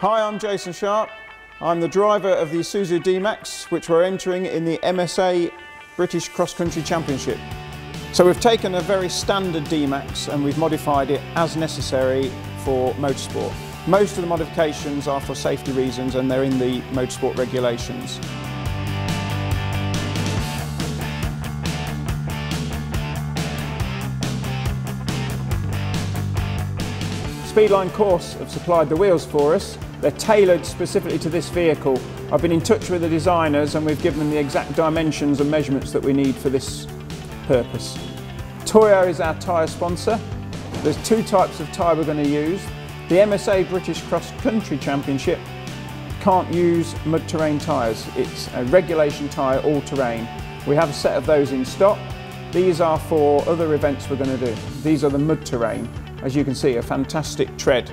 Hi, I'm Jason Sharpe. I'm the driver of the Isuzu D-Max, which we're entering in the MSA British Cross Country Championship. So we've taken a very standard D-Max and we've modified it as necessary for motorsport. Most of the modifications are for safety reasons and they're in the motorsport regulations. Speedline Course have supplied the wheels for us. They're tailored specifically to this vehicle. I've been in touch with the designers and we've given them the exact dimensions and measurements that we need for this purpose. Toyo is our tyre sponsor. There's two types of tyre we're going to use. The MSA British Cross Country Championship can't use mud terrain tyres. It's a regulation tyre, all terrain. We have a set of those in stock. These are for other events we're going to do. These are the mud terrain. As you can see, a fantastic tread,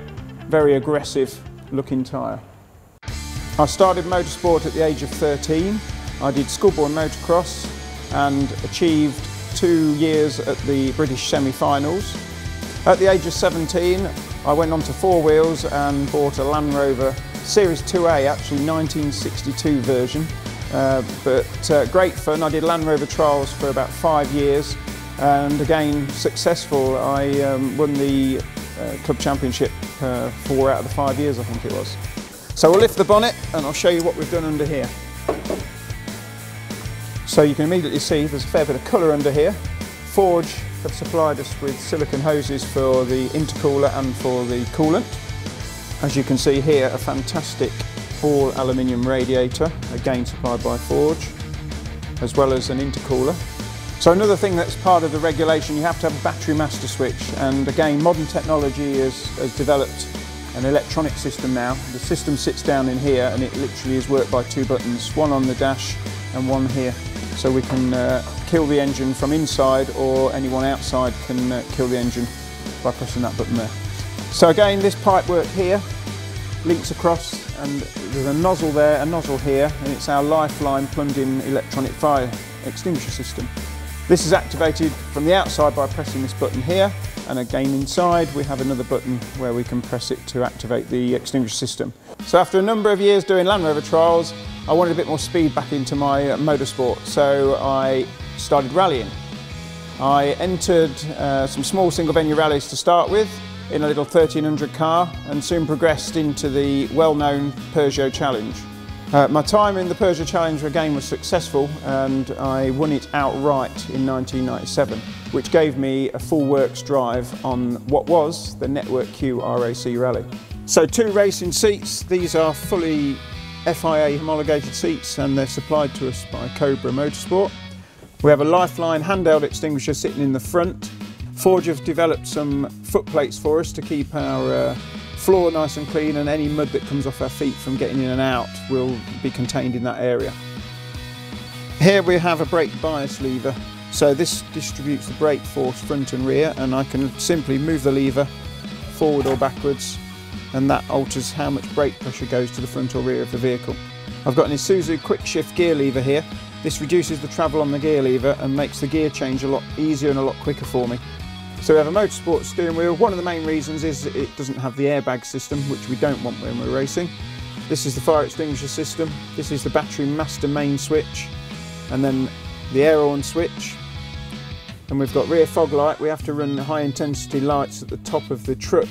very aggressive looking tyre. I started motorsport at the age of 13. I did schoolboy motocross and achieved 2 years at the British semi-finals. At the age of 17, I went on to four wheels and bought a Land Rover Series 2A, actually 1962 version. But great fun. I did Land Rover trials for about 5 years and again successful. I won the club championship 4 out of the 5 years, I think it was. So we'll lift the bonnet and I'll show you what we've done under here. So you can immediately see there's a fair bit of colour under here. Forge have supplied us with silicone hoses for the intercooler and for the coolant. As you can see here, a fantastic all aluminium radiator, again supplied by Forge, as well as an intercooler. So another thing that's part of the regulation, you have to have a battery master switch, and again modern technology has developed an electronic system now. The system sits down in here and it literally is worked by two buttons, one on the dash and one here. So we can kill the engine from inside, or anyone outside can kill the engine by pressing that button there. So again, this pipe work here links across and there's a nozzle there, a nozzle here, and it's our lifeline plumbed in electronic fire extinguisher system. This is activated from the outside by pressing this button here, and again inside we have another button where we can press it to activate the extinguisher system. So after a number of years doing Land Rover trials, I wanted a bit more speed back into my motorsport, so I started rallying. I entered some small single venue rallies to start with in a little 1300 car and soon progressed into the well-known Peugeot Challenge. My time in the Peugeot Challenge again was successful and I won it outright in 1997, which gave me a full works drive on what was the Network Q RAC Rally. So 2 racing seats. These are fully FIA homologated seats and they're supplied to us by Cobra Motorsport. We have a lifeline handheld extinguisher sitting in the front. Forge have developed some foot plates for us to keep our floor nice and clean, and any mud that comes off our feet from getting in and out will be contained in that area. Here we have a brake bias lever. So this distributes the brake force front and rear, and I can simply move the lever forward or backwards, and that alters how much brake pressure goes to the front or rear of the vehicle. I've got an Isuzu quick shift gear lever here. This reduces the travel on the gear lever and makes the gear change a lot easier and a lot quicker for me. So we have a motorsport steering wheel. One of the main reasons is it doesn't have the airbag system, which we don't want when we're racing. This is the fire extinguisher system. This is the battery master main switch, and then the air horn switch. And we've got rear fog light. We have to run high intensity lights at the top of the truck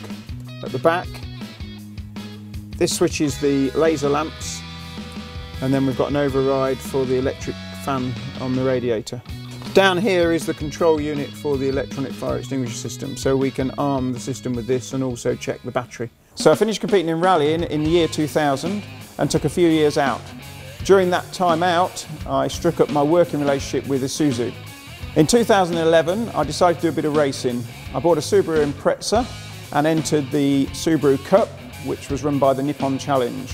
at the back. This switches the laser lamps, and then we've got an override for the electric fan on the radiator. Down here is the control unit for the electronic fire extinguisher system, so we can arm the system with this and also check the battery. So I finished competing in rallying in the year 2000 and took a few years out. During that time out, I struck up my working relationship with Isuzu. In 2011, I decided to do a bit of racing. I bought a Subaru Impreza and entered the Subaru Cup, which was run by the Nippon Challenge.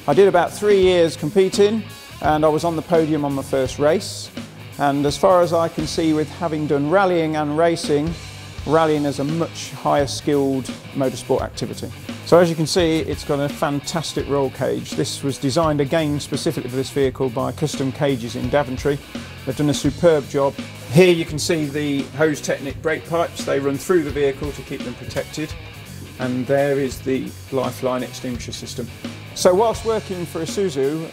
I did about 3 years competing and I was on the podium on my first race. And as far as I can see, with having done rallying and racing, rallying is a much higher skilled motorsport activity. So as you can see, it's got a fantastic roll cage. This was designed again specifically for this vehicle by Custom Cages in Daventry. They've done a superb job. Here you can see the Hose Technic brake pipes. They run through the vehicle to keep them protected. and there is the lifeline extinguisher system. So whilst working for Isuzu,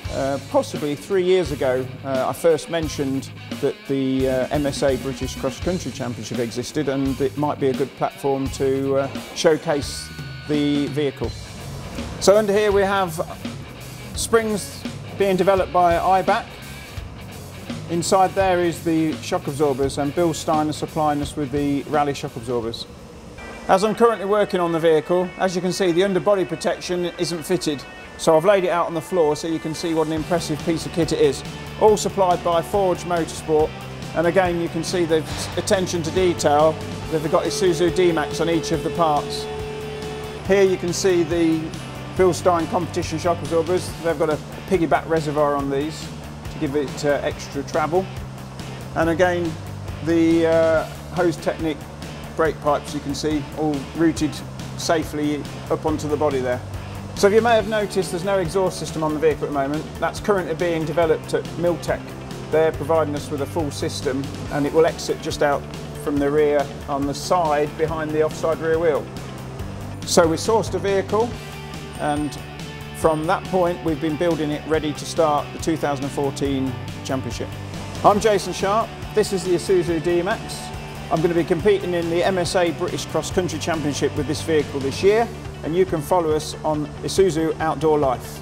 possibly 3 years ago, I first mentioned that the MSA British Cross Country Championship existed and it might be a good platform to showcase the vehicle. So under here we have springs being developed by IBAC. Inside there is the shock absorbers, and Bill Stein is supplying us with the rally shock absorbers. As I'm currently working on the vehicle, as you can see, the underbody protection isn't fitted. So I've laid it out on the floor so you can see what an impressive piece of kit it is. All supplied by Forge Motorsport, and again you can see the attention to detail. They've got Isuzu D-Max on each of the parts. Here you can see the Bill Stein competition shock absorbers. They've got a piggyback reservoir on these to give it extra travel. And again the Hose Technic brake pipes, you can see, all routed safely up onto the body there. So you may have noticed there's no exhaust system on the vehicle at the moment. That's currently being developed at Miltech. They're providing us with a full system, and it will exit just out from the rear on the side behind the offside rear wheel. So we sourced a vehicle, and from that point we've been building it ready to start the 2014 championship. I'm Jason Sharpe, this is the Isuzu D-Max. I'm going to be competing in the MSA British Cross Country Championship with this vehicle this year, and you can follow us on Isuzu Outdoor Life.